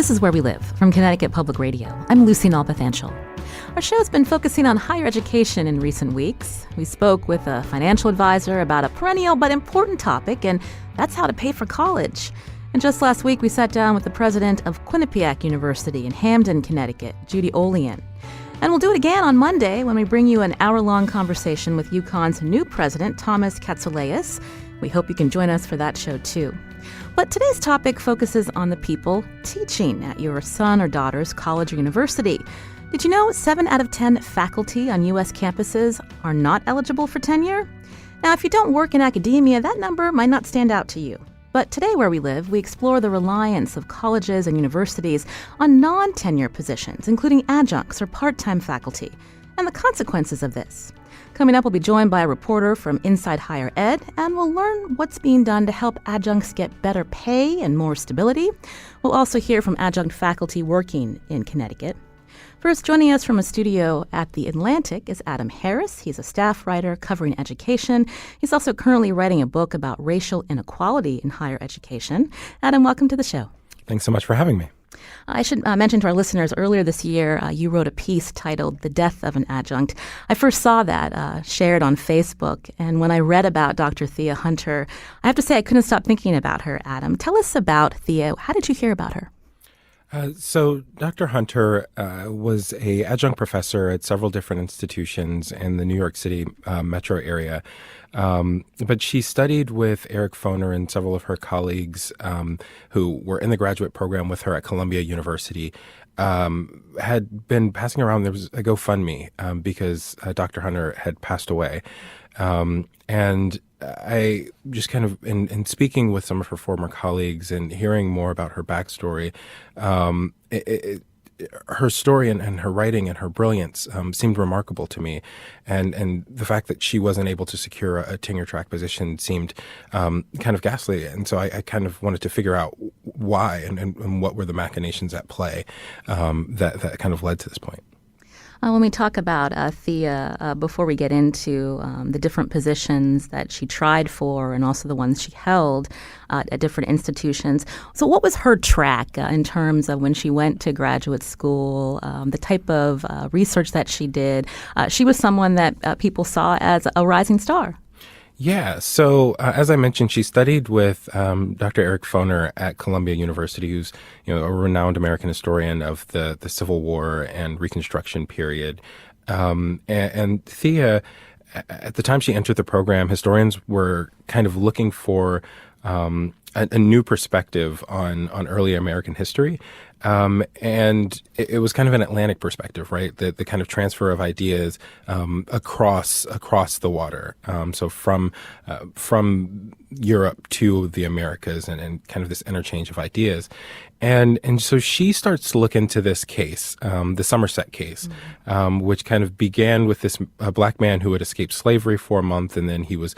This is Where We Live from Connecticut Public Radio. I'm Lucy Nalpathanchel. Our show's been focusing on higher education in recent weeks. We spoke with a financial advisor about a perennial but important topic, and that's how to pay for college. And just last week, we sat down with the president of Quinnipiac University in Hamden, Connecticut, Judy Olian. And we'll do it again on Monday when we bring you an hour-long conversation with UConn's new president, Thomas Katsouleas. We hope you can join us for that show, too. But today's topic focuses on the people teaching at your son or daughter's college or university. Did you know 7 out of 10 faculty on U.S. campuses are not eligible for tenure? Now, if you don't work in academia, that number might not stand out to you. But today, Where We Live, we explore the reliance of colleges and universities on non-tenure positions, including adjuncts or part-time faculty, and the consequences of this. Coming up, we'll be joined by a reporter from Inside Higher Ed, and we'll learn what's being done to help adjuncts get better pay and more stability. We'll also hear from adjunct faculty working in Connecticut. First, joining us from a studio at The Atlantic is Adam Harris. He's a staff writer covering education. He's also currently writing a book about racial inequality in higher education. Adam, welcome to the show. Thanks so much for having me. I should mention to our listeners, earlier this year, you wrote a piece titled The Death of an Adjunct. I first saw that shared on Facebook, and when I read about Dr. Thea Hunter, I have to say I couldn't stop thinking about her, Adam. Tell us about Thea. How did you hear about her? So Dr. Hunter was an adjunct professor at several different institutions in the New York City metro area. But she studied with Eric Foner and several of her colleagues who were in the graduate program with her at Columbia University. Had been passing around, there was a GoFundMe because Dr. Hunter had passed away. And I just kind of, in speaking with some of her former colleagues and hearing more about her backstory, her story and her writing and her brilliance seemed remarkable to me. And the fact that she wasn't able to secure a tenure track position seemed kind of ghastly. And so I kind of wanted to figure out why and what were the machinations at play that kind of led to this point. When we talk about Thea, before we get into the different positions that she tried for and also the ones she held at different institutions, so what was her track in terms of when she went to graduate school, the type of research that she did? She was someone that people saw as a rising star. Yeah. So as I mentioned, she studied with Dr. Eric Foner at Columbia University, who's a renowned American historian of the Civil War and Reconstruction period. And Thea, at the time she entered the program, historians were kind of looking for a new perspective on early American history. And it was kind of an Atlantic perspective, right? The kind of transfer of ideas across the water. So from Europe to the Americas and kind of this interchange of ideas. And so she starts to look into this case, the Somerset case, which kind of began with this black man who had escaped slavery for a month, and then he was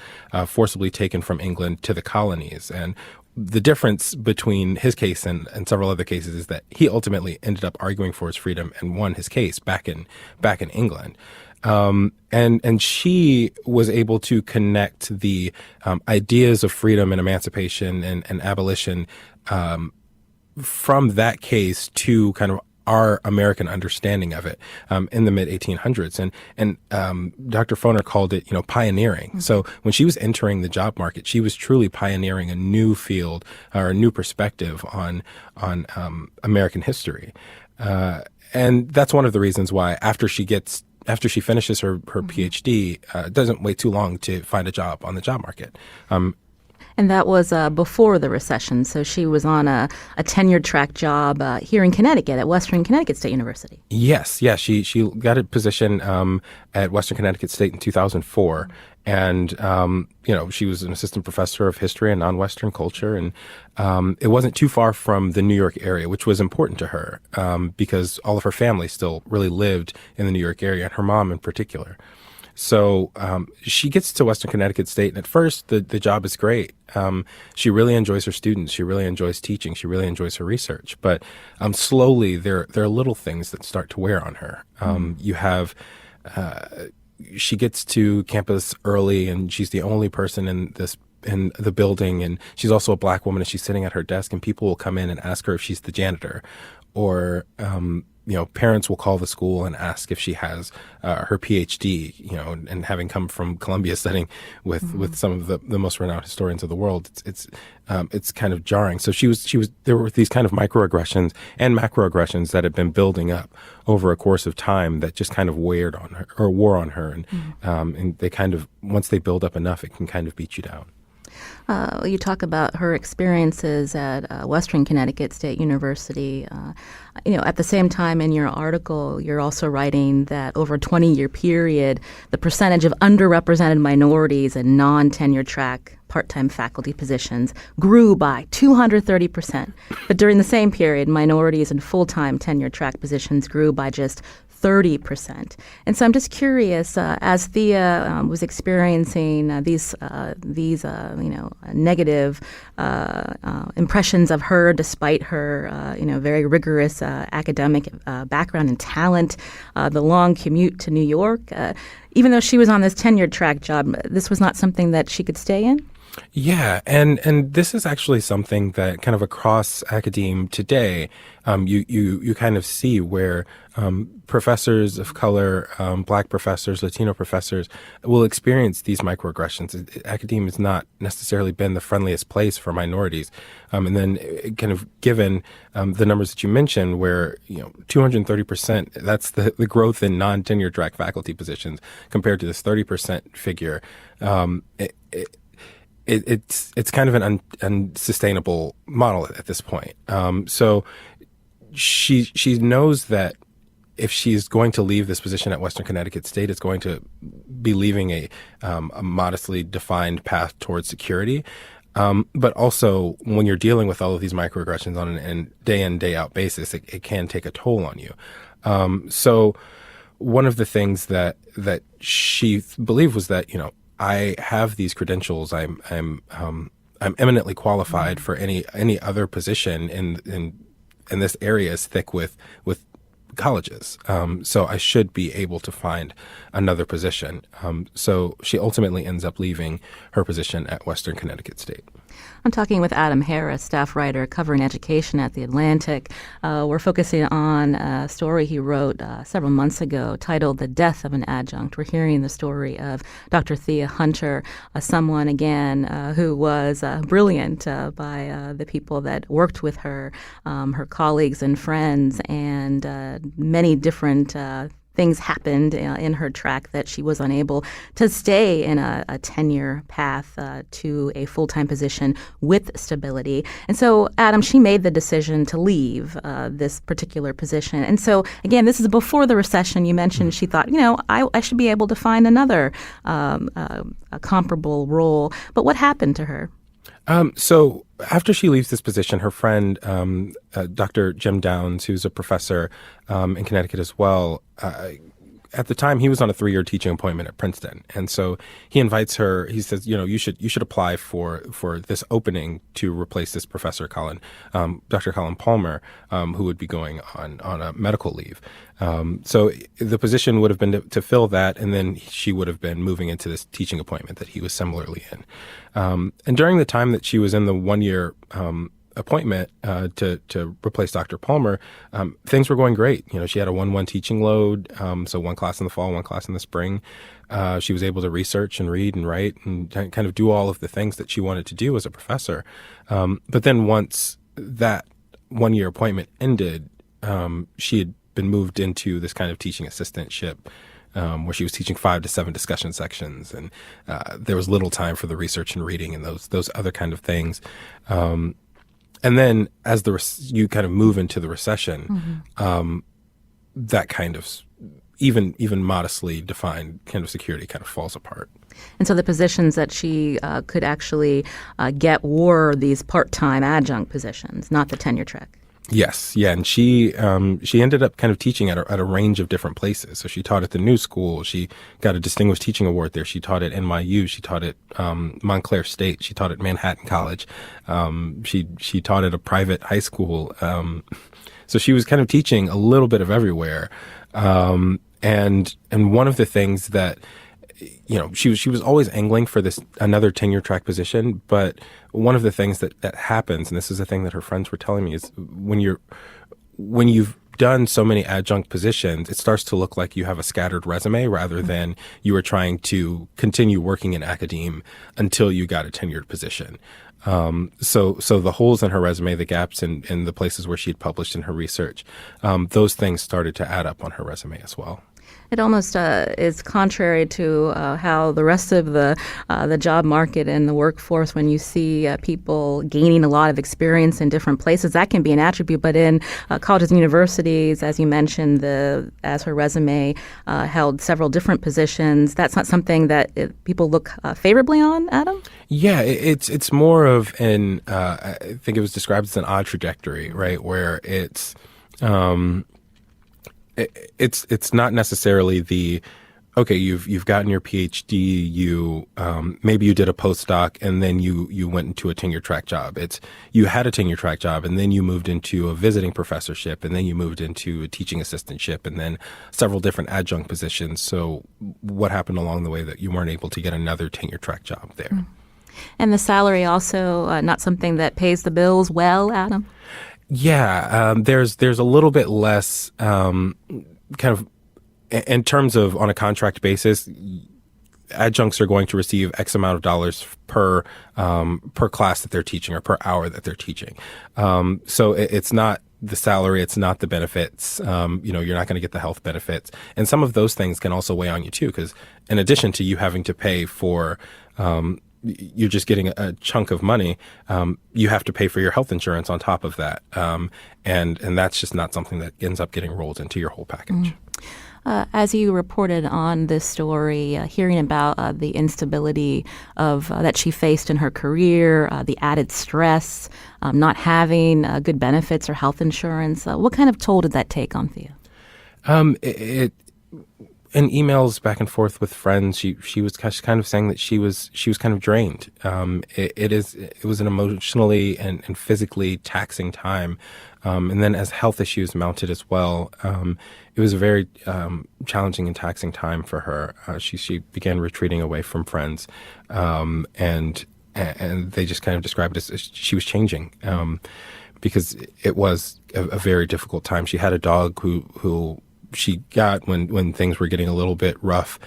forcibly taken from England to the colonies. And the difference between his case and several other cases is that he ultimately ended up arguing for his freedom and won his case back in England. And she was able to connect the ideas of freedom and emancipation and abolition from that case to kind of our American understanding of it in the mid-1800s. And Dr. Foner called it, pioneering. Mm-hmm. So when she was entering the job market, she was truly pioneering a new field or a new perspective on American history. And that's one of the reasons why after she finishes her PhD, it doesn't wait too long to find a job on the job market. And that was before the recession. So she was on a tenured track job here in Connecticut at Western Connecticut State University. Yes. Yeah. She got a position at Western Connecticut State in 2004. And, she was an assistant professor of history and non-Western culture. And it wasn't too far from the New York area, which was important to her because all of her family still really lived in the New York area, and her mom in particular. So she gets to Western Connecticut State, and at first the job is great. She really enjoys her students. She really enjoys teaching. She really enjoys her research. But slowly there are little things that start to wear on her. You have she gets to campus early, and she's the only person in in the building, and she's also a black woman, and she's sitting at her desk, and people will come in and ask her if she's the janitor, or parents will call the school and ask if she has her PhD, and having come from Columbia studying with some of the most renowned historians of the world, it's kind of jarring. So there were these kind of microaggressions and macroaggressions that had been building up over a course of time that just kind of wore on her, and they kind of, once they build up enough, it can kind of beat you down. You talk about her experiences at Western Connecticut State University. At the same time in your article, you're also writing that over a 20-year period, the percentage of underrepresented minorities in non-tenure track part-time faculty positions grew by 230%. But during the same period, minorities in full-time tenure track positions grew by just 30%. And so I'm just curious, as Thea was experiencing these negative impressions of her, despite her, very rigorous academic background and talent, the long commute to New York, even though she was on this tenured track job, this was not something that she could stay in? Yeah, and this is actually something that kind of across academe today, you kind of see where professors of color, black professors, Latino professors will experience these microaggressions. Academe has not necessarily been the friendliest place for minorities. And then kind of given the numbers that you mentioned, where 230%, that's the growth in non-tenure track faculty positions compared to this 30% figure. It's kind of an unsustainable model at this point. So she knows that if she's going to leave this position at Western Connecticut State, it's going to be leaving a modestly defined path towards security. But also, when you're dealing with all of these microaggressions on an in, day out basis, it can take a toll on you. So one of the things that she believed was that, I have these credentials. I'm eminently qualified for any other position in this area is thick with colleges. So I should be able to find another position. So she ultimately ends up leaving her position at Western Connecticut State. I'm talking with Adam Harris, staff writer covering education at The Atlantic. We're focusing on a story he wrote several months ago titled The Death of an Adjunct. We're hearing the story of Dr. Thea Hunter, someone, again, who was brilliant by the people that worked with her, her colleagues and friends, and many different things happened in her track that she was unable to stay in a tenure path to a full-time position with stability. And so, Adam, she made the decision to leave this particular position. And so, again, this is before the recession. You mentioned she thought, I should be able to find another a comparable role. But what happened to her? So after she leaves this position, her friend, Dr. Jim Downs, who's a professor in Connecticut as well, at the time he was on a 3-year teaching appointment at Princeton, and so he invites her. He says, you should apply for this opening to replace this professor, Dr. Colin Palmer, who would be going on a medical leave. So the position would have been to fill that, and then she would have been moving into this teaching appointment that he was similarly in. And during the time that she was in the 1-year appointment to replace Dr. Palmer, things were going great. She had a 1-1 teaching load, so 1 class in the fall, 1 class in the spring. She was able to research and read and write and kind of do all of the things that she wanted to do as a professor. But then once that 1-year appointment ended, she had been moved into this kind of teaching assistantship, where she was teaching 5 to 7 discussion sections, and there was little time for the research and reading and those other kind of things. And then as you kind of move into the recession, that kind of even modestly defined kind of security kind of falls apart. And so the positions that she could actually get were these part-time adjunct positions, not the tenure track. Yes, yeah, and she ended up kind of teaching at a range of different places. So she taught at the New School. She got a Distinguished Teaching Award there. She taught at NYU. She taught at Montclair State. She taught at Manhattan College. She taught at a private high school. So she was kind of teaching a little bit of everywhere. And one of the things that she was always angling for this another tenure track position. But one of the things that happens, and this is a thing that her friends were telling me, is when you've done so many adjunct positions, it starts to look like you have a scattered resume rather than you were trying to continue working in academe until you got a tenured position. So the holes in her resume, the gaps in the places where she'd published in her research, those things started to add up on her resume as well. It almost is contrary to how the rest of the job market and the workforce, when you see people gaining a lot of experience in different places, that can be an attribute. But in colleges and universities, as you mentioned, as her resume held several different positions, that's not something that people look favorably on, Adam? Yeah, it's more of I think it was described as an odd trajectory, right, where it's not necessarily okay, you've gotten your PhD, you maybe you did a postdoc, and then you went into a tenure track job. It's you had a tenure track job, and then you moved into a visiting professorship, and then you moved into a teaching assistantship, and then several different adjunct positions. So what happened along the way that you weren't able to get another tenure track job there? Mm. And the salary also not something that pays the bills well, Adam? Yeah, there's a little bit less kind of in terms of on a contract basis. Adjuncts are going to receive X amount of dollars per class that they're teaching or per hour that they're teaching. So it's not the salary, it's not the benefits. You're not going to get the health benefits, and some of those things can also weigh on you too, because in addition to you having to pay for you're just getting a chunk of money, you have to pay for your health insurance on top of that. And that's just not something that ends up getting rolled into your whole package. As you reported on this story, hearing about the instability that she faced in her career, the added stress, not having good benefits or health insurance, what kind of toll did that take on Thea? In emails back and forth with friends, she was kind of saying that she was kind of drained. It was an emotionally and physically taxing time, and then as health issues mounted as well, it was a very challenging and taxing time for her. She began retreating away from friends, and they just kind of described it as she was changing, because it was a very difficult time. She had a dog who she got when things were getting a little bit rough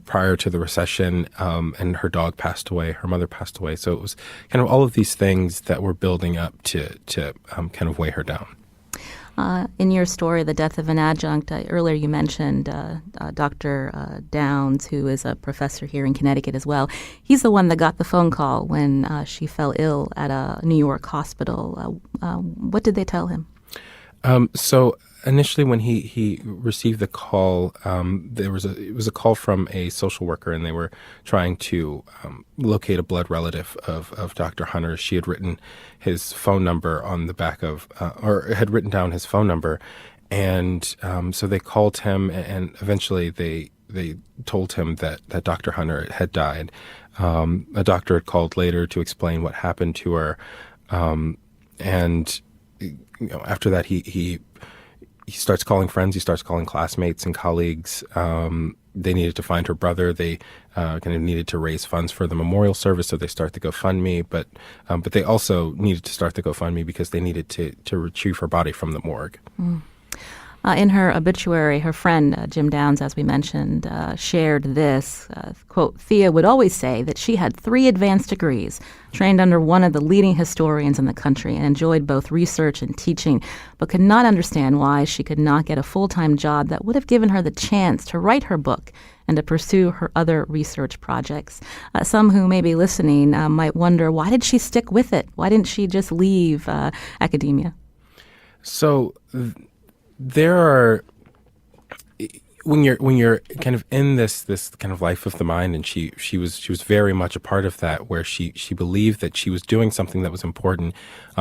prior to the recession, and her dog passed away, her mother passed away. So it was kind of all of these things that were building up to kind of weigh her down. In your story, The Death of an Adjunct, earlier you mentioned Dr. Downs, who is a professor here in Connecticut as well. He's the one that got the phone call when she fell ill at a New York hospital. What did they tell him? So initially, when he received the call, it was a call from a social worker, and they were trying to locate a blood relative of Dr. Hunter. She had written his phone number on the back of, or had written down his phone number, and so they called him, and eventually they told him that Dr. Hunter had died. A doctor had called later to explain what happened to her, and after that he starts calling friends, he starts calling classmates and colleagues. They needed to find her brother. They kind of needed to raise funds for the memorial service, so they start the GoFundMe. But they also needed to start the GoFundMe because they needed to retrieve her body from the morgue. Mm. In her obituary, her friend, Jim Downs, as we mentioned, shared this, quote, Thea would always say that she had 3 advanced degrees, trained under one of the leading historians in the country, and enjoyed both research and teaching, but could not understand why she could not get a full-time job that would have given her the chance to write her book and to pursue her other research projects. Some who may be listening might wonder, why did she stick with it? Why didn't she just leave academia? So there are, when you're kind of in this kind of life of the mind, and she was very much a part of that, where she believed that she was doing something that was important.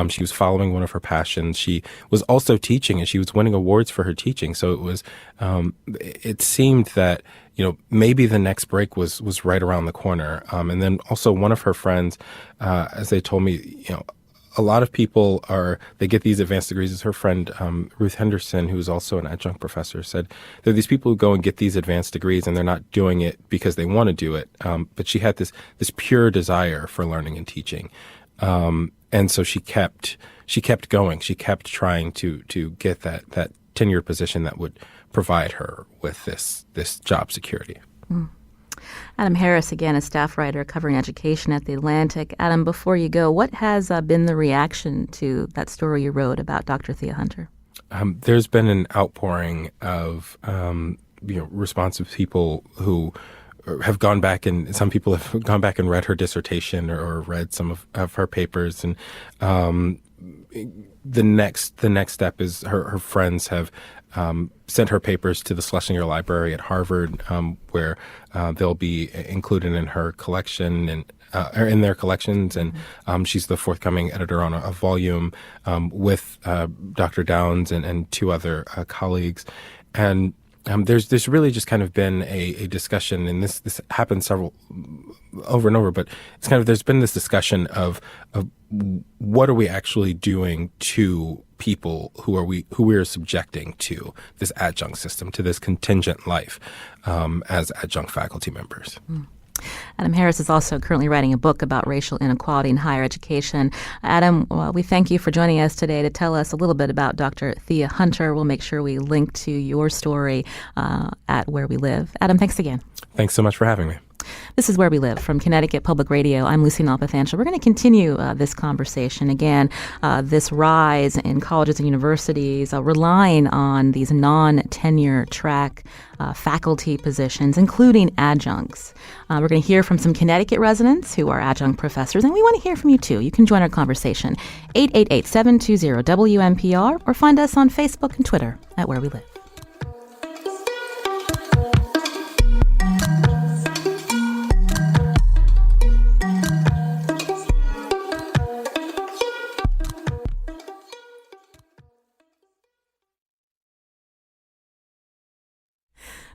She was following one of her passions. She was also teaching, and she was winning awards for her teaching. So it was it seemed that maybe the next break was right around the corner. And then also one of her friends, as they told me, a lot of people they get these advanced degrees. As her friend Ruth Henderson, who's also an adjunct professor, said there are these people who go and get these advanced degrees and they're not doing it because they want to do it. But she had this pure desire for learning and teaching, and so she kept going. She kept trying to get that tenure position that would provide her with this job security. Adam Harris, again, a staff writer covering education at The Atlantic. Adam, before you go, what has been the reaction to that story you wrote about Dr. Thea Hunter? There's been an outpouring of responsive people who have gone back, and some people have gone back and read her dissertation or read some of her papers. And the next step is her friends have sent her papers to the Schlesinger Library at Harvard, where they'll be included in her collection and or in their collections. And she's the forthcoming editor on a volume with Dr. Downs and two other colleagues. And there's really just kind of been a discussion, and this happens over and over, but it's kind of, there's been this discussion of what are we actually doing to people who we are subjecting to this adjunct system, to this contingent life as adjunct faculty members. Adam Harris is also currently writing a book about racial inequality in higher education. Adam, we thank you for joining us today to tell us a little bit about Dr. Thea Hunter. We'll make sure we link to your story at Where We Live. Adam, thanks again. Thanks so much for having me. This is Where We Live from Connecticut Public Radio. I'm Lucy Nalpathanchel. We're going to continue this conversation. Again, this rise in colleges and universities relying on these non-tenure track faculty positions, including adjuncts. We're going to hear from some Connecticut residents who are adjunct professors, and we want to hear from you, too. You can join our conversation, 888-720-WNPR, or find us on Facebook and Twitter at Where We Live.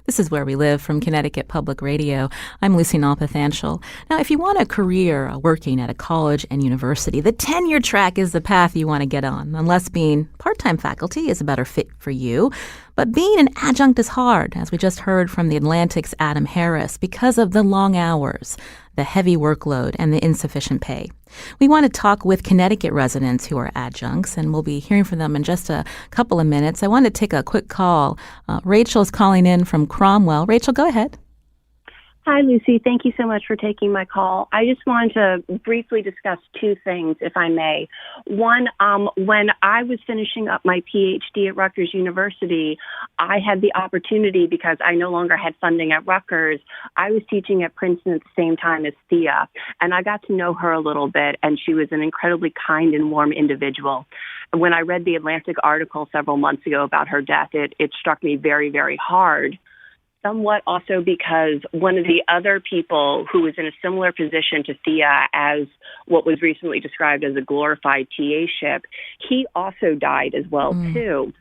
This is Where We Live from Connecticut Public Radio. I'm Lucy Nalpathanchel. Now, if you want a career working at a college and university, the tenure track is the path you want to get on, unless being part-time faculty is a better fit for you. But being an adjunct is hard, as we just heard from The Atlantic's Adam Harris, because of the long hours, the heavy workload, and the insufficient pay. We want to talk with Connecticut residents who are adjuncts, and we'll be hearing from them in just a couple of minutes. I want to take a quick call. Rachel's calling in from Cromwell. Rachel, go ahead. Hi, Lucy. Thank you so much for taking my call. I just wanted to briefly discuss two things, if I may. One, when I was finishing up my PhD at Rutgers University, I had the opportunity, because I no longer had funding at Rutgers, I was teaching at Princeton at the same time as Thea, and I got to know her a little bit, and she was an incredibly kind and warm individual. When I read the Atlantic article several months ago about her death, it struck me very, very hard. Somewhat also because one of the other people who was in a similar position to Thea as what was recently described as a glorified TA-ship, he also died as well, too.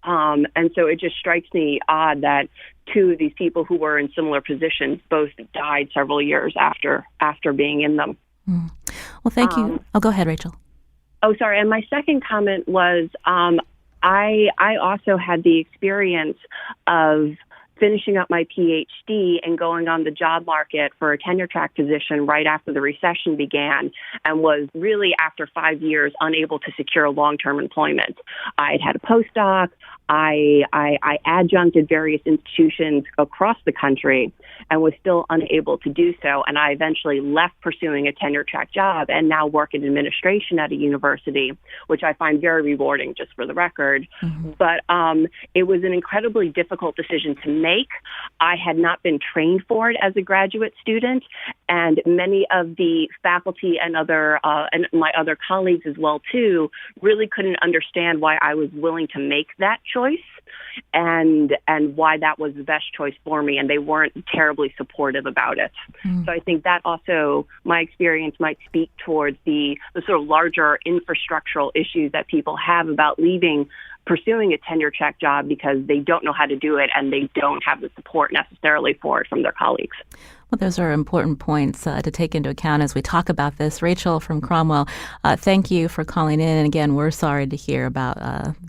And so it just strikes me odd that two of these people who were in similar positions both died several years after being in them. Well, thank you. Go ahead, Rachel. Oh, sorry. And my second comment was I also had the experience of finishing up my PhD and going on the job market for a tenure track position right after the recession began, and was really, after 5 years, unable to secure long-term employment. I'd had a postdoc. I adjuncted various institutions across the country and was still unable to do so. And I eventually left pursuing a tenure track job and now work in administration at a university, which I find very rewarding, just for the record. But it was an incredibly difficult decision to make. I had not been trained for it as a graduate student, and many of the faculty and and my other colleagues as well too really couldn't understand why I was willing to make that choice and why that was the best choice for me, and they weren't terribly supportive about it. So I think that also, my experience might speak towards the sort of larger infrastructural issues that people have about pursuing a tenure track job because they don't know how to do it and they don't have the support necessarily for it from their colleagues. Well, those are important points to take into account as we talk about this. Rachel from Cromwell, thank you for calling in. And again, we're sorry to hear about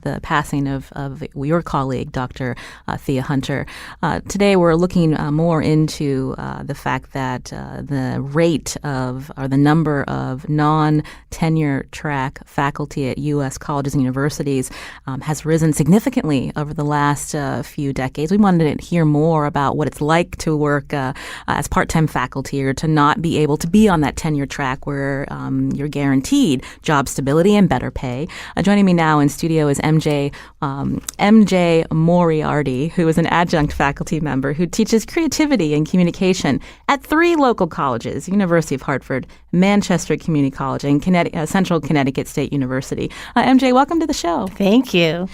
the passing of your colleague, Dr. Thea Hunter. Today, we're looking more into the fact that the rate of, or the number of non-tenure track faculty at U.S. colleges and universities has risen significantly over the last few decades. We wanted to hear more about what it's like to work as part-time faculty, or to not be able to be on that tenure track where you're guaranteed job stability and better pay. Joining me now in studio is MJ Moriarty, who is an adjunct faculty member who teaches creativity and communication at 3 local colleges: University of Hartford, Manchester Community College, and Central Connecticut State University. MJ, welcome to the show. Thank you.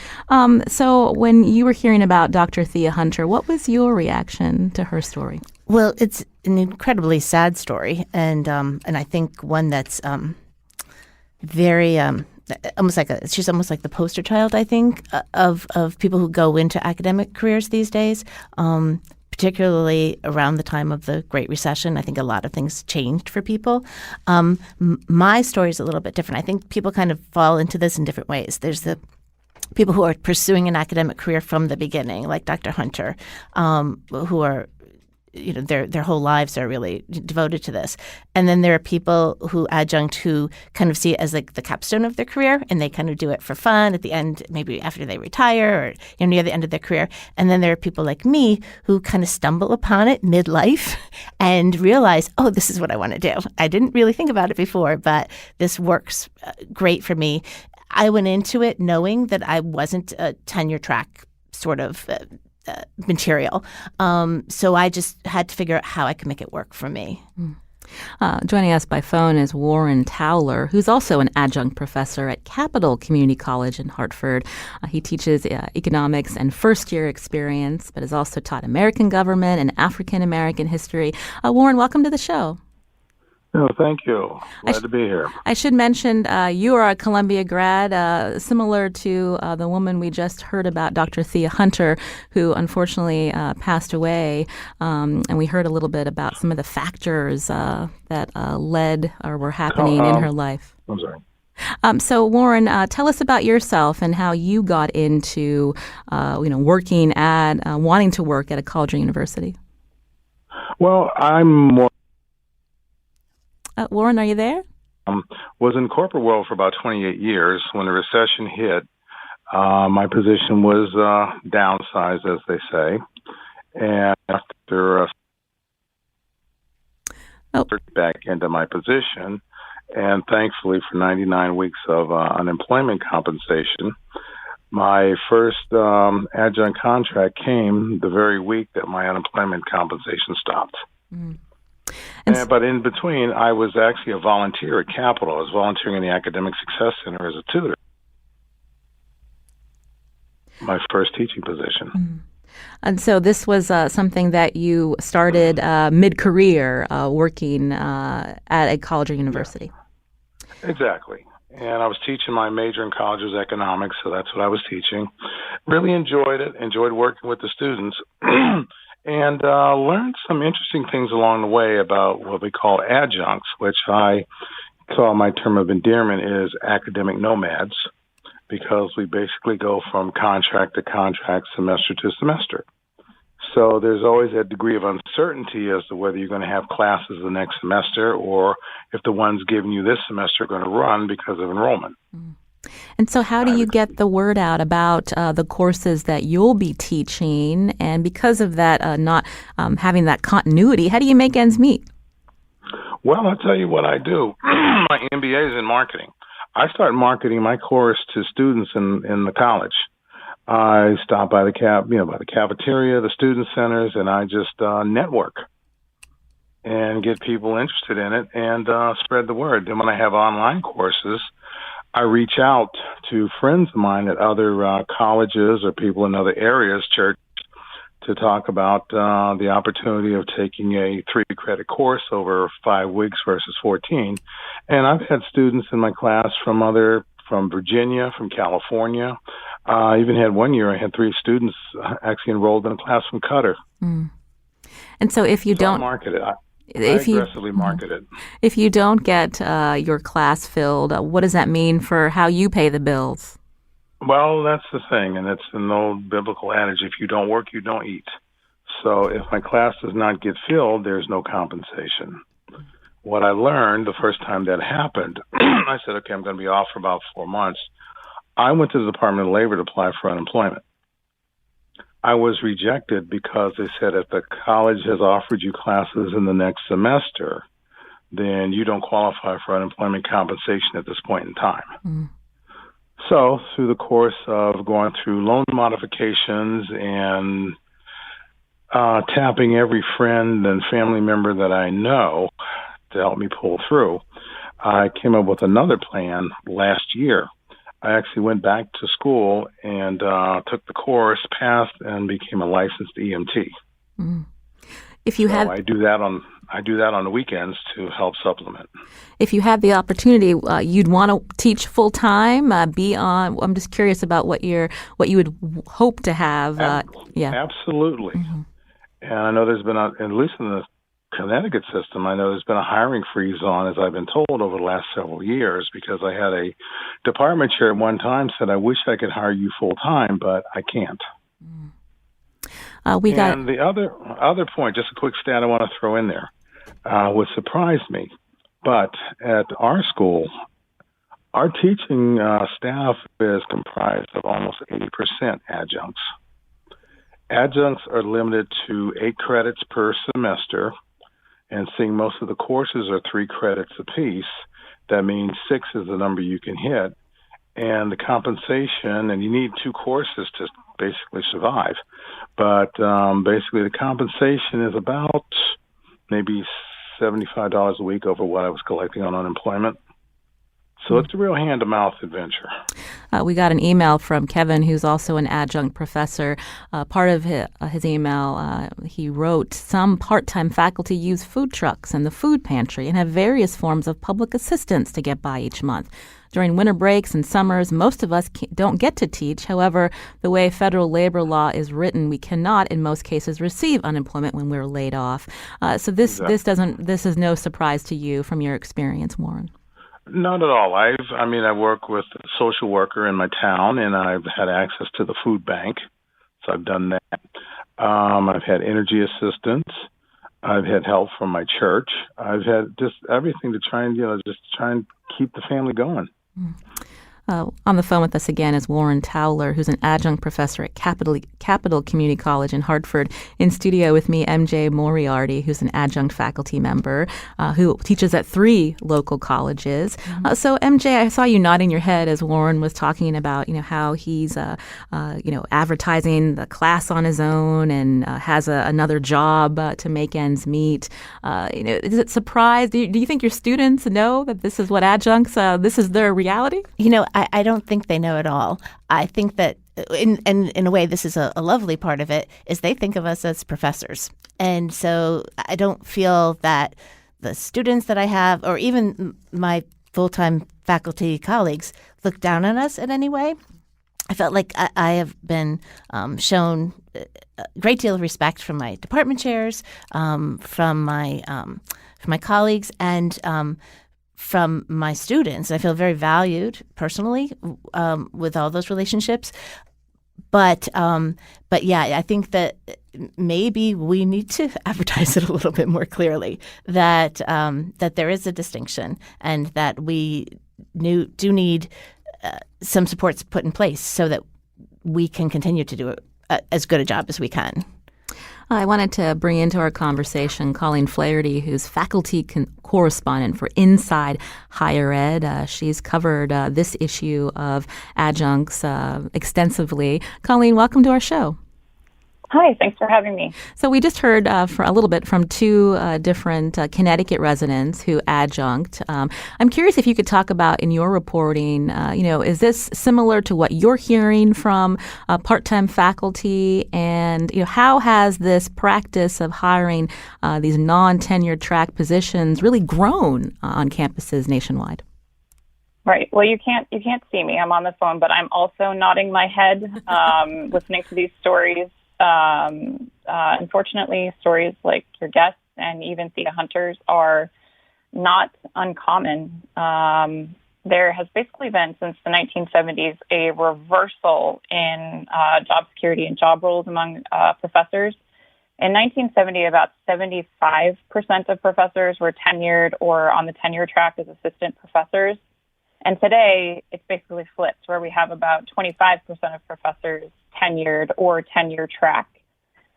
So when you were hearing about Dr. Thea Hunter, what was your reaction to her story? Well, it's an incredibly sad story, and I think one that's very she's almost like the poster child, I think, of people who go into academic careers these days. Particularly around the time of the Great Recession, I think a lot of things changed for people. My story is a little bit different. I think people kind of fall into this in different ways. There's the people who are pursuing an academic career from the beginning, like Dr. Hunter, who are, their whole lives are really devoted to this. And then there are people who adjunct who kind of see it as like the capstone of their career, and they kind of do it for fun at the end, maybe after they retire or near the end of their career. And then there are people like me who kind of stumble upon it midlife and realize, oh, this is what I want to do. I didn't really think about it before, but this works great for me. I went into it knowing that I wasn't a tenure track sort of material. So I just had to figure out how I could make it work for me. Joining us by phone is Warren Towler, who's also an adjunct professor at Capital Community College in Hartford. He teaches economics and first-year experience, but has also taught American government and African-American history. Warren, welcome to the show. Oh, thank you. Glad to be here. I should mention you are a Columbia grad, similar to the woman we just heard about, Dr. Thea Hunter, who unfortunately passed away. And we heard a little bit about some of the factors that led or were happening in her life. I'm sorry. So, Warren, tell us about yourself and how you got into, working at, wanting to work at a college or university. Well, I'm more. Warren, are you there? Was in corporate world for about 28 years. When the recession hit, my position was downsized, as they say. And after back into my position, and thankfully for 99 weeks of unemployment compensation, my first adjunct contract came the very week that my unemployment compensation stopped. Mm. But in between, I was actually a volunteer at Capital. I was volunteering in the Academic Success Center as a tutor. My first teaching position. Mm. And so this was something that you started mid-career working at a college or university. Yeah. Exactly. And I was teaching my major in college was economics, so that's what I was teaching. Really enjoyed it, enjoyed working with the students. And learned some interesting things along the way about what we call adjuncts, which I call my term of endearment is academic nomads, because we basically go from contract to contract, semester to semester. So there's always a degree of uncertainty as to whether you're going to have classes the next semester or if the ones giving you this semester are going to run because of enrollment. Mm. And so how do you get the word out about the courses that you'll be teaching? And because of that, not having that continuity, how do you make ends meet? Well, I'll tell you what I do. My MBA is in marketing. I start marketing my course to students in the college. I stop by the by the cafeteria, the student centers, and I just network and get people interested in it and spread the word. Then when I have online courses, I reach out to friends of mine at other colleges or people in other areas, church, to talk about the opportunity of taking a 3-credit course over 5 weeks versus 14. And I've had students in my class from Virginia, from California. I even had one year I had 3 students actually enrolled in a class from Qatar. Mm. And so if you So don't I market it. I if you aggressively market it. if you don't get your class filled, what does that mean for how you pay the bills? Well, that's the thing, and it's an old biblical adage: if you don't work, you don't eat. So if my class does not get filled, there's no compensation. What I learned the first time that happened, I said, okay, I'm going to be off for about 4 months. I went to the Department of Labor to apply for unemployment. I was rejected because they said if the college has offered you classes in the next semester, then you don't qualify for unemployment compensation at this point in time. Mm. So through the course of going through loan modifications and tapping every friend and family member that I know to help me pull through, I came up with another plan last year. I actually went back to school and took the course, passed, and became a licensed EMT. Mm. If you have, I do that on the weekends to help supplement. If you had the opportunity, you'd want to teach full time. Be on. I'm just curious about what you would hope to have. Absolutely. Mm-hmm. And I know there's been, at least in the Connecticut system, I know there's been a hiring freeze on, as I've been told, over the last several years, because I had a department chair at one time said, I wish I could hire you full time, but I can't. And the other point, just a quick stat I want to throw in there, what surprised me, but at our school, our teaching staff is comprised of almost 80% adjuncts. Adjuncts are limited to 8 credits per semester, and seeing most of the courses are 3 credits apiece. That means 6 is the number you can hit. And the compensation, and you need 2 courses to basically survive. But basically the compensation is about maybe $75 a week over what I was collecting on unemployment. So it's a real hand-to-mouth adventure. We got an email from Kevin, who's also an adjunct professor. Part of his email, he wrote, some part-time faculty use food trucks and the food pantry and have various forms of public assistance to get by each month. During winter breaks and summers, most of us don't get to teach. However, the way federal labor law is written, we cannot, in most cases, receive unemployment when we're laid off. So this is no surprise to you from your experience, Warren. Not at all. I work with a social worker in my town, and I've had access to the food bank, so I've done that. I've had energy assistance. I've had help from my church. I've had just everything to try and keep the family going. On the phone with us again is Warren Towler, who's an adjunct professor at Capital Community College in Hartford. In studio with me, MJ Moriarty, who's an adjunct faculty member who teaches at 3 local colleges. Mm-hmm. So, MJ, I saw you nodding your head as Warren was talking about, how he's, advertising the class on his own and has another job to make ends meet. Is it surprised? Do you think your students know that this is what adjuncts, this is their reality? I don't think they know at all. I think that in a way, this is a lovely part of it, is they think of us as professors. And so I don't feel that the students that I have, or even my full-time faculty colleagues, look down on us in any way. I felt like I have been shown a great deal of respect from my department chairs, from my colleagues, and from my students. I feel very valued personally with all those relationships. But yeah, I think that maybe we need to advertise it a little bit more clearly, that there is a distinction, and that we do need some supports put in place so that we can continue to do as good a job as we can. I wanted to bring into our conversation Colleen Flaherty, who's faculty correspondent for Inside Higher Ed. She's covered this issue of adjuncts extensively. Colleen, welcome to our show. Hi, thanks for having me. So we just heard for a little bit from 2 different Connecticut residents who adjunct. I'm curious if you could talk about in your reporting, is this similar to what you're hearing from part-time faculty? And how has this practice of hiring these non-tenured track positions really grown on campuses nationwide? Right. Well, you can't see me. I'm on the phone, but I'm also nodding my head, listening to these stories. Unfortunately, stories like your guests and even Thea Hunter's are not uncommon. There has basically been, since the 1970s, a reversal in job security and job roles among professors. In 1970, about 75% of professors were tenured or on the tenure track as assistant professors. And today, it's basically flipped, where we have about 25% of professors tenured or tenure track.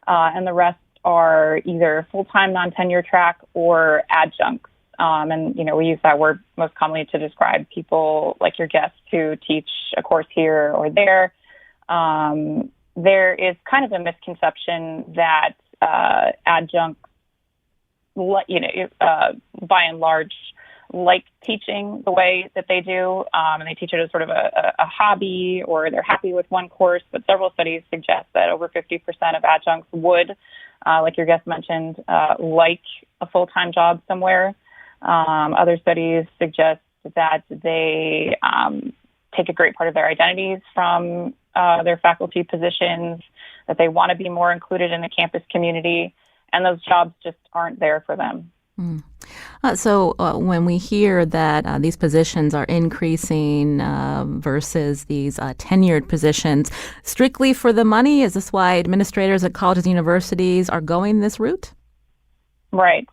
And the rest are either full-time non-tenure track or adjuncts. And, we use that word most commonly to describe people like your guests who teach a course here or there. There is kind of a misconception that adjuncts, by and large, like teaching the way that they do, and they teach it as sort of a hobby, or they're happy with one course. But several studies suggest that over 50% of adjuncts would, like your guest mentioned, like a full-time job somewhere. Other studies suggest that they take a great part of their identities from their faculty positions, that they want to be more included in the campus community, and those jobs just aren't there for them. So when we hear that these positions are increasing versus these tenured positions, strictly for the money, is this why administrators at colleges and universities are going this route? Right.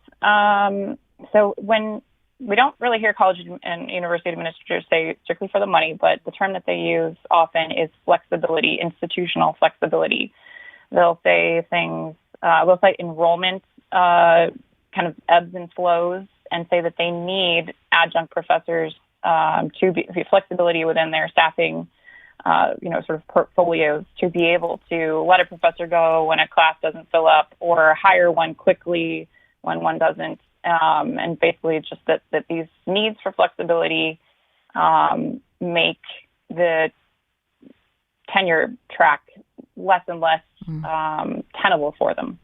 So when we don't really hear college and university administrators say strictly for the money, but the term that they use often is flexibility, institutional flexibility. They'll say things, they'll say enrollment kind of ebbs and flows, and say that they need adjunct professors to be flexibility within their staffing, sort of portfolios, to be able to let a professor go when a class doesn't fill up, or hire one quickly when one doesn't. And basically just that these needs for flexibility make the tenure track less and less tenable for them.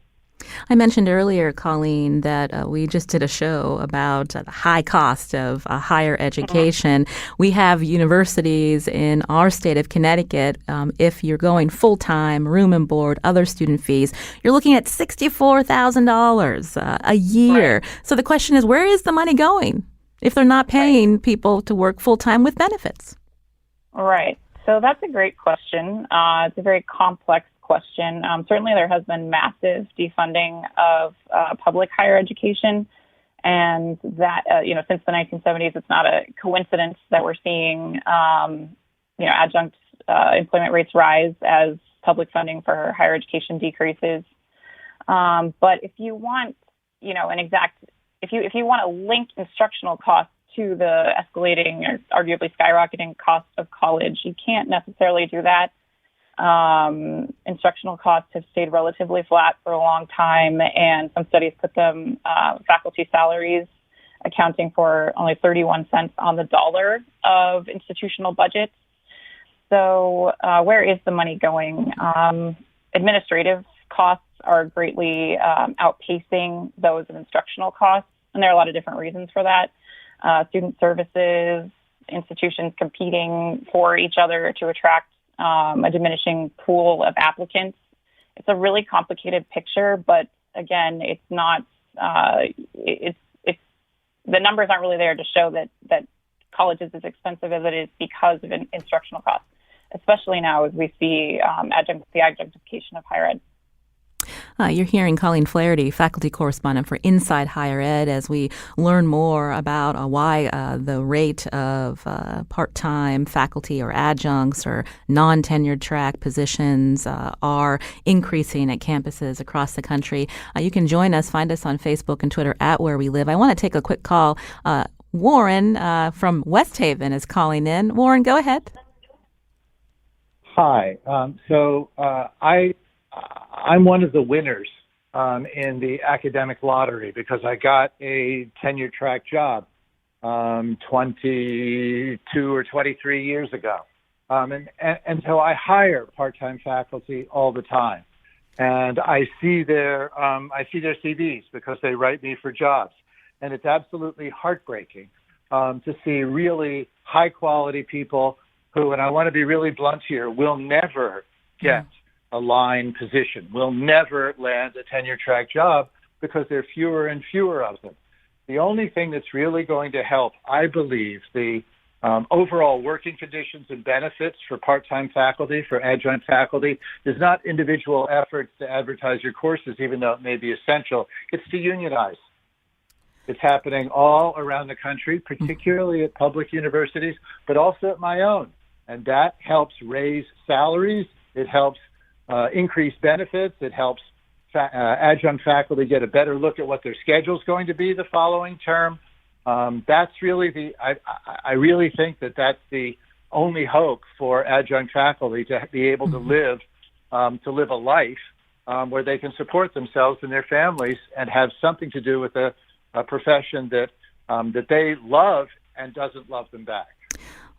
I mentioned earlier, Colleen, that we just did a show about the high cost of higher education. We have universities in our state of Connecticut. If you're going full-time, room and board, other student fees, you're looking at $64,000 a year. Right. So the question is, where is the money going if they're not paying people to work full-time with benefits? Right. So that's a great question. It's a very complex question. Certainly there has been massive defunding of public higher education, and that, since the 1970s, it's not a coincidence that we're seeing, adjunct employment rates rise as public funding for higher education decreases. But if you want, if you want to link instructional costs to the escalating or arguably skyrocketing cost of college, you can't necessarily do that. Instructional costs have stayed relatively flat for a long time, and some studies put them, faculty salaries accounting for only 31 cents on the dollar of institutional budgets. So where is the money going? Administrative costs are greatly outpacing those of instructional costs, and there are a lot of different reasons for that. Student services, institutions competing for each other to attract a diminishing pool of applicants. It's a really complicated picture, but again, it's not. It's the numbers aren't really there to show that college is as expensive as it is because of instructional costs, especially now as we see the adjunctification of higher ed. You're hearing Colleen Flaherty, faculty correspondent for Inside Higher Ed, as we learn more about why the rate of part-time faculty or adjuncts or non-tenured track positions are increasing at campuses across the country. You can join us, find us on Facebook and Twitter at Where We Live. I want to take a quick call. Warren from West Haven is calling in. Warren, go ahead. Hi. I'm one of the winners in the academic lottery because I got a tenure track job 22 or 23 years ago. And so I hire part-time faculty all the time. And I see their CVs because they write me for jobs. And it's absolutely heartbreaking to see really high-quality people who, and I want to be really blunt here, will never get line position, will never land a tenure track job because there are fewer and fewer of them. The only thing that's really going to help, I believe, the overall working conditions and benefits for part-time faculty, for adjunct faculty, is not individual efforts to advertise your courses, even though it may be essential. It's to unionize. It's happening all around the country, particularly at public universities, but also at my own. And that helps raise salaries. It helps increase benefits. It helps adjunct faculty get a better look at what their schedule is going to be the following term. That's really I really think that that's the only hope for adjunct faculty to be able to live a life where they can support themselves and their families and have something to do with a profession that they love and doesn't love them back.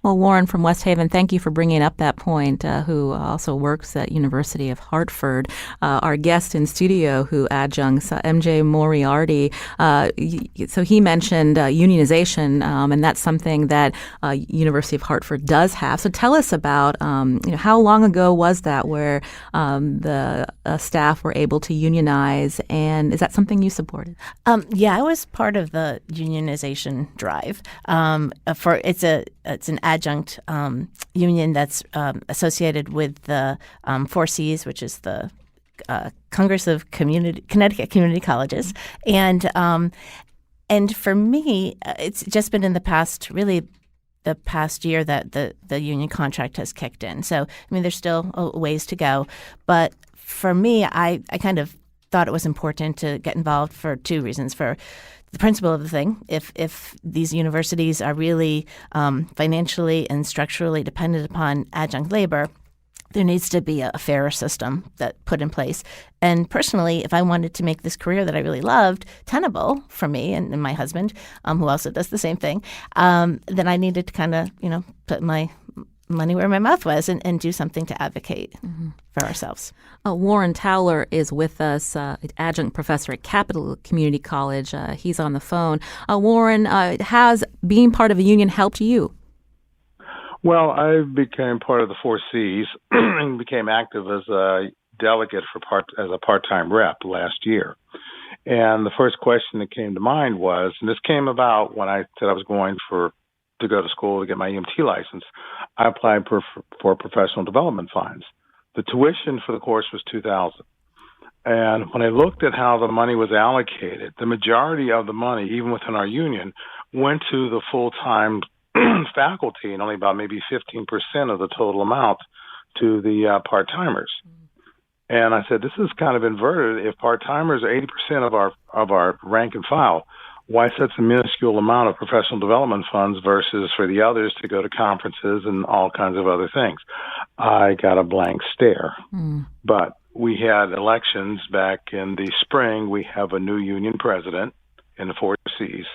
Well, Warren from West Haven, thank you for bringing up that point, who also works at University of Hartford. Our guest in studio who adjuncts, MJ Moriarty, so he mentioned unionization, and that's something that University of Hartford does have. So tell us about how long ago was that where the staff were able to unionize, and is that something you supported? Yeah, I was part of the unionization drive. It's an adjunct union that's associated with the 4Cs, which is the Congress of Connecticut Community Colleges, and for me, it's just been in the past year that the union contract has kicked in. So I mean, there's still a ways to go, but for me, I kind of thought it was important to get involved for two reasons. For the principle of the thing, if these universities are really financially and structurally dependent upon adjunct labor, there needs to be a fairer system that put in place. And personally, if I wanted to make this career that I really loved tenable for me and my husband, who also does the same thing, then I needed to kind of, put my money where my mouth was and do something to advocate for ourselves. Warren Towler is with us, adjunct professor at Capital Community College. He's on the phone. Warren, has being part of a union helped you? Well, I became part of the 4Cs and became active as a delegate as a part-time rep last year. And the first question that came to mind was, and this came about when I said I was going to go to school to get my EMT license, I applied for professional development funds. The tuition for the course was $2,000. And when I looked at how the money was allocated, the majority of the money, even within our union, went to the full-time faculty and only about maybe 15% of the total amount to the part-timers. And I said, this is kind of inverted. If part-timers are 80% of our rank and file, why such a minuscule amount of professional development funds versus for the others to go to conferences and all kinds of other things? I got a blank stare. But we had elections back in the spring. We have a new union president in the 4Cs.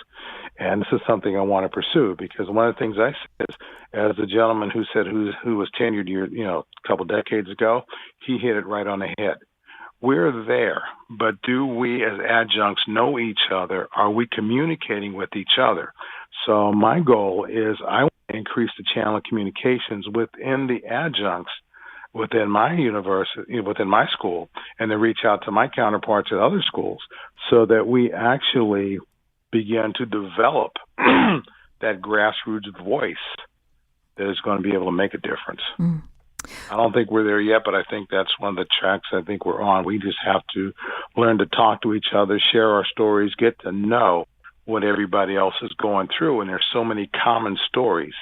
And this is something I want to pursue because one of the things I said is, as the gentleman who said who was tenured a couple decades ago, he hit it right on the head. We're there, but do we as adjuncts know each other? Are we communicating with each other? So my goal is I want to increase the channel of communications within the adjuncts within my university, within my school, and then reach out to my counterparts at other schools so that we actually begin to develop that grassroots voice that is going to be able to make a difference. I don't think we're there yet, but I think that's one of the tracks I think we're on. We just have to learn to talk to each other, share our stories, get to know what everybody else is going through. And there's so many common stories.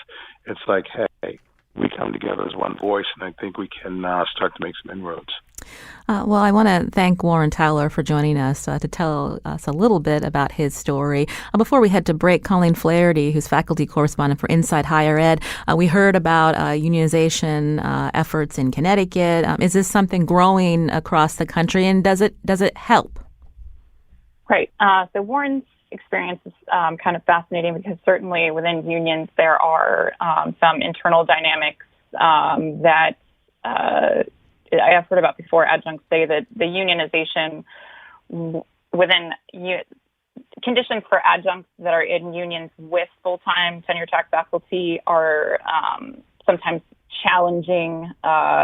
It's like, hey, we come together as one voice, and I think we can start to make some inroads. Well, I want to thank Warren Towler for joining us to tell us a little bit about his story. Before we head to break, Colleen Flaherty, who's faculty correspondent for Inside Higher Ed, we heard about unionization efforts in Connecticut. Is this something growing across the country, and does it help? Right. So Warren's experience is kind of fascinating because certainly within unions there are some internal dynamics that I have heard about before. Adjuncts say that the unionization within conditions for adjuncts that are in unions with full-time tenure track faculty are sometimes challenging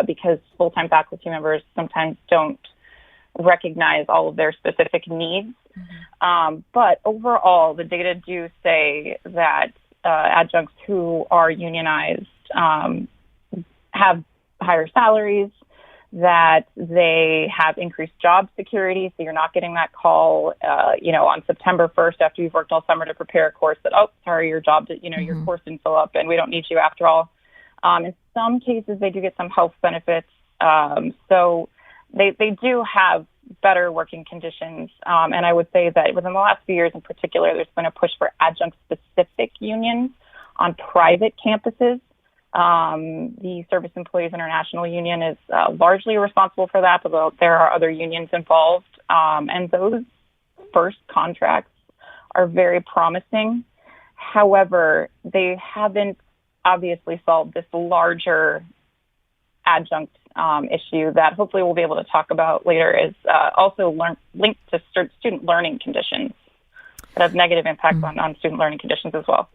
because full-time faculty members sometimes don't recognize all of their specific needs. But overall, the data do say that adjuncts who are unionized have higher salaries, that they have increased job security. So you're not getting that call, on September 1st after you've worked all summer to prepare a course that, oh, sorry, your job, your course didn't fill up and we don't need you after all. In some cases, they do get some health benefits. So they do have better working conditions. And I would say that within the last few years in particular, there's been a push for adjunct-specific unions on private campuses. The Service Employees International Union is largely responsible for that, but there are other unions involved. And those first contracts are very promising. However, they haven't obviously solved this larger adjunct issue that hopefully we'll be able to talk about later, is also linked to student learning conditions that have negative impacts on student learning conditions as well.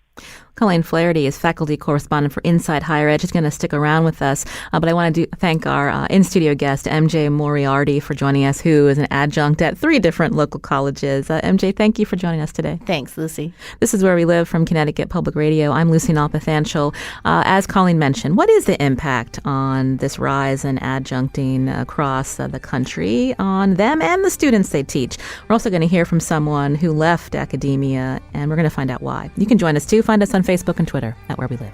Colleen Flaherty is faculty correspondent for Inside Higher Ed. She's going to stick around with us, but I want to thank our in-studio guest, MJ Moriarty, for joining us, who is an adjunct at 3 different local colleges. MJ, thank you for joining us today. Thanks, Lucy. This is Where We Live from Connecticut Public Radio. I'm Lucy Nalpathanchel. As Colleen mentioned, what is the impact on this rise in adjuncting across the country on them and the students they teach? We're also going to hear from someone who left academia, and we're going to find out why. You can join us too. Find us on Facebook and Twitter at Where We Live.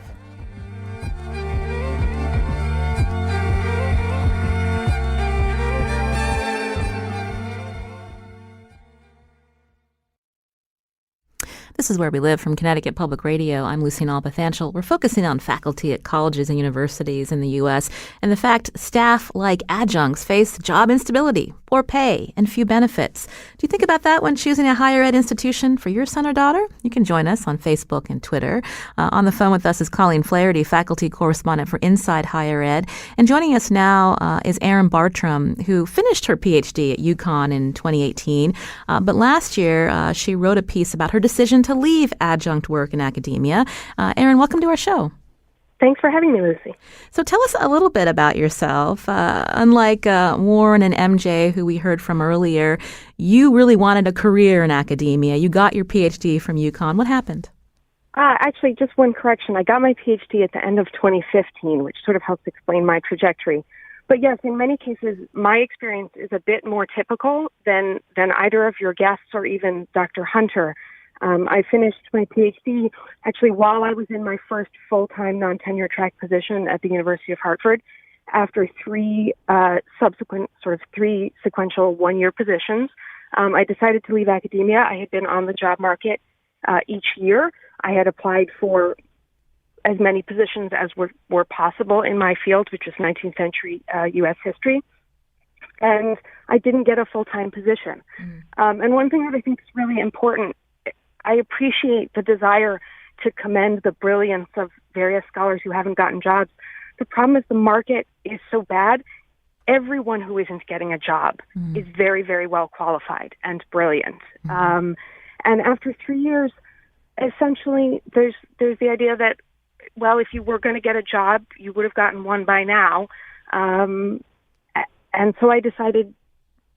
This is Where We Live from Connecticut Public Radio. I'm Lucy Nalpathanchel. We're focusing on faculty at colleges and universities in the U.S. and the fact staff like adjuncts face job instability, poor pay, and few benefits. Do you think about that when choosing a higher ed institution for your son or daughter? You can join us on Facebook and Twitter. On the phone with us is Colleen Flaherty, faculty correspondent for Inside Higher Ed. And joining us now is Erin Bartram, who finished her PhD at UConn in 2018. But last year, she wrote a piece about her decision to leave adjunct work in academia. Erin, welcome to our show. Thanks for having me, Lucy. So tell us a little bit about yourself. Unlike Warren and MJ, who we heard from earlier, you really wanted a career in academia. You got your PhD from UConn. What happened? Actually, just one correction. I got my PhD at the end of 2015, which sort of helps explain my trajectory. But yes, in many cases, my experience is a bit more typical than either of your guests or even Dr. Hunter. I finished my PhD actually while I was in my first full-time non-tenure track position at the University of Hartford after 3 sequential one-year positions. I decided to leave academia. I had been on the job market each year. I had applied for as many positions as were possible in my field, which was 19th century U.S. history. And I didn't get a full-time position. And one thing that I think is really important, I appreciate the desire to commend the brilliance of various scholars who haven't gotten jobs. The problem is the market is so bad. Everyone who isn't getting a job is very, very well qualified and brilliant. And after 3 years, essentially, there's the idea that, well, if you were going to get a job, you would have gotten one by now. And so I decided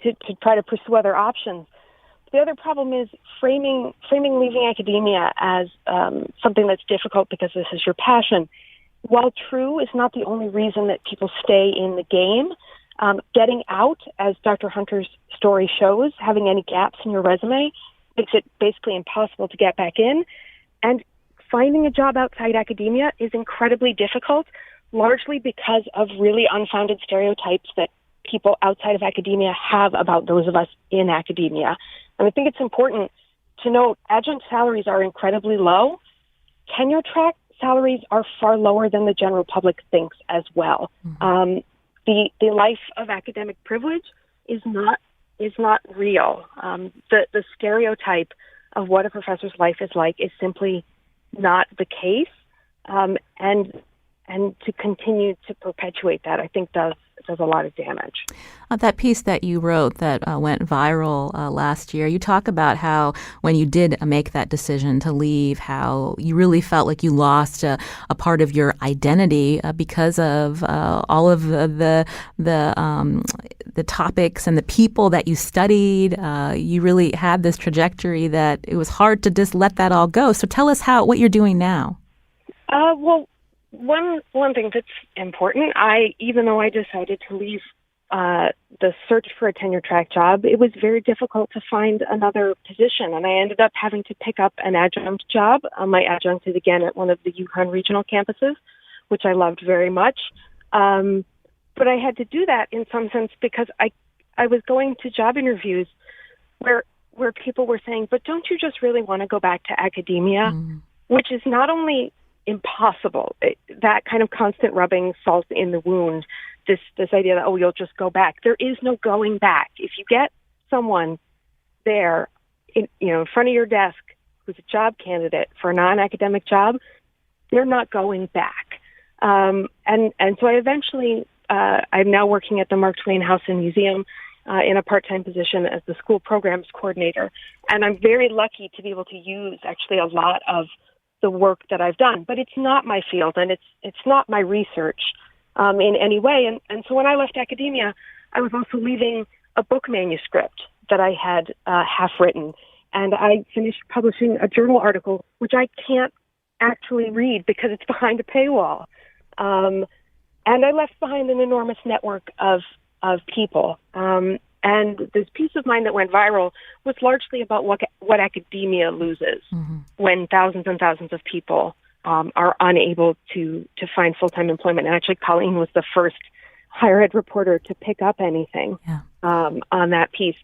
to try to pursue other options. The other problem is framing leaving academia as something that's difficult because this is your passion. While true is not the only reason that people stay in the game, getting out, as Dr. Hunter's story shows, having any gaps in your resume makes it basically impossible to get back in. And finding a job outside academia is incredibly difficult, largely because of really unfounded stereotypes that people outside of academia have about those of us in academia. And I think it's important to note adjunct salaries are incredibly low. Tenure track salaries are far lower than the general public thinks as well. The life of academic privilege is not real. The stereotype of what a professor's life is like is simply not the case. And to continue to perpetuate that, I think does does a lot of damage. That piece that you wrote that went viral last year, you talk about how when you did make that decision to leave, how you really felt like you lost a part of your identity because of all of the topics and the people that you studied. You really had this trajectory that it was hard to just let that all go. So tell us what you're doing now. Well, one thing that's important, even though I decided to leave the search for a tenure track job, it was very difficult to find another position, and I ended up having to pick up an adjunct job. My adjunct is again at one of the Yukon regional campuses, which I loved very much. But I had to do that in some sense because I was going to job interviews where people were saying, "But don't you just really want to go back to academia?" Which is not only impossible, that kind of constant rubbing salt in the wound, this idea that, you'll just go back. There is no going back. If you get someone there in front of your desk who's a job candidate for a non-academic job, they're not going back. And so I eventually, I'm now working at the Mark Twain House and Museum in a part-time position as the school programs coordinator. And I'm very lucky to be able to use actually a lot of the work that I've done, but it's not my field and it's not my research in any way. And so when I left academia, I was also leaving a book manuscript that I had half written, and I finished publishing a journal article, which I can't actually read because it's behind a paywall. And I left behind an enormous network of people. And this piece of mine that went viral was largely about what academia loses when thousands and thousands of people are unable to find full-time employment. And actually, Colleen was the first higher ed reporter to pick up anything on that piece.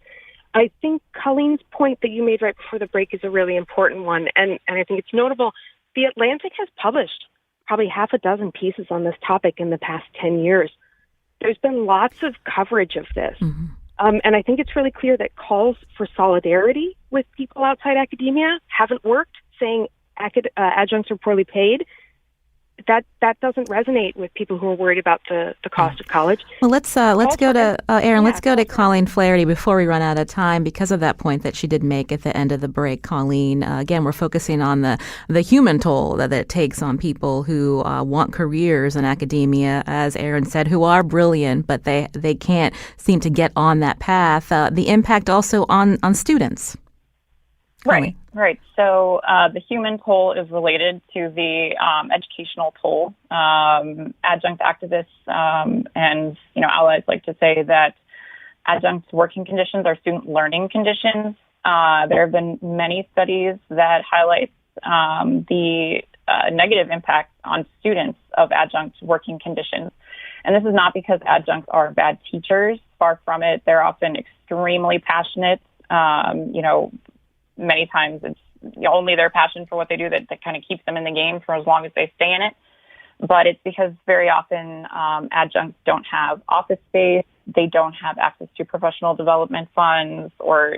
I think Colleen's point that you made right before the break is a really important one. And I think it's notable. The Atlantic has published probably half a dozen pieces on this topic in the past 10 years. There's been lots of coverage of this. And I think it's really clear that calls for solidarity with people outside academia haven't worked, saying adjuncts are poorly paid. That doesn't resonate with people who are worried about the cost of college. Well, let's go to Aaron. Let's go to Colleen Flaherty before we run out of time because of that point that she did make at the end of the break. Colleen, again, we're focusing on the human toll that it takes on people who want careers in academia, as Aaron said, who are brilliant, but they can't seem to get on that path. The impact also on students. Right. So the human toll is related to the educational toll. Adjunct activists and allies like to say that adjunct working conditions are student learning conditions. There have been many studies that highlight the negative impact on students of adjunct working conditions. And this is not because adjuncts are bad teachers. Far from it. They're often extremely passionate. Many times it's only their passion for what they do that kind of keeps them in the game for as long as they stay in it. But it's because very often adjuncts don't have office space. They don't have access to professional development funds or,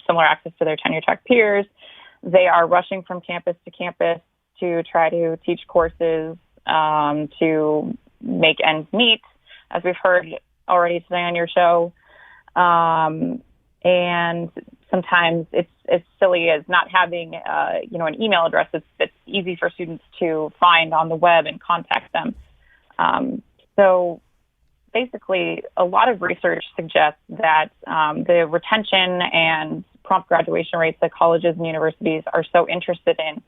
similar access to their tenure track peers. They are rushing from campus to campus to try to teach courses, to make ends meet, as we've heard already today on your show. And sometimes it's as silly as not having, an email address that's easy for students to find on the web and contact them. So basically, a lot of research suggests that the retention and prompt graduation rates that colleges and universities are so interested in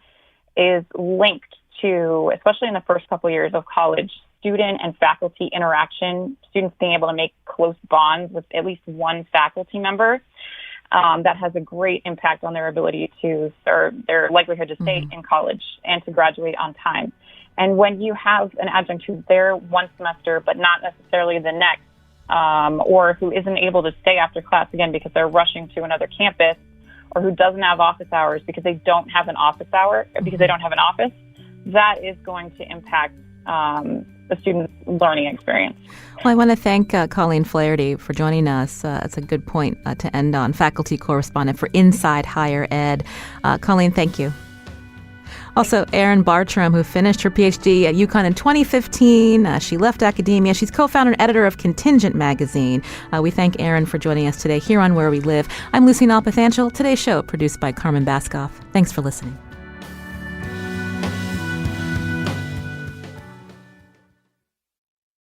is linked to, especially in the first couple of years of college, student and faculty interaction, students being able to make close bonds with at least one faculty member. That has a great impact on their ability to, or their likelihood to stay in college and to graduate on time. And when you have an adjunct who's there one semester but not necessarily the next, or who isn't able to stay after class again because they're rushing to another campus, or who doesn't have office hours because they don't have an office hour, because they don't have an office, that is going to impact the student's learning experience. Well, I want to thank Colleen Flaherty for joining us. It's a good point to end on, faculty correspondent for Inside Higher Ed. Colleen, thank you. Also, Erin Bartram, who finished her PhD at UConn in 2015. She left academia. She's co-founder and editor of Contingent magazine. We thank Erin for joining us today here on Where We Live. I'm Lucy Nalpathanchel. Today's show produced by Carmen Baskoff. Thanks for listening.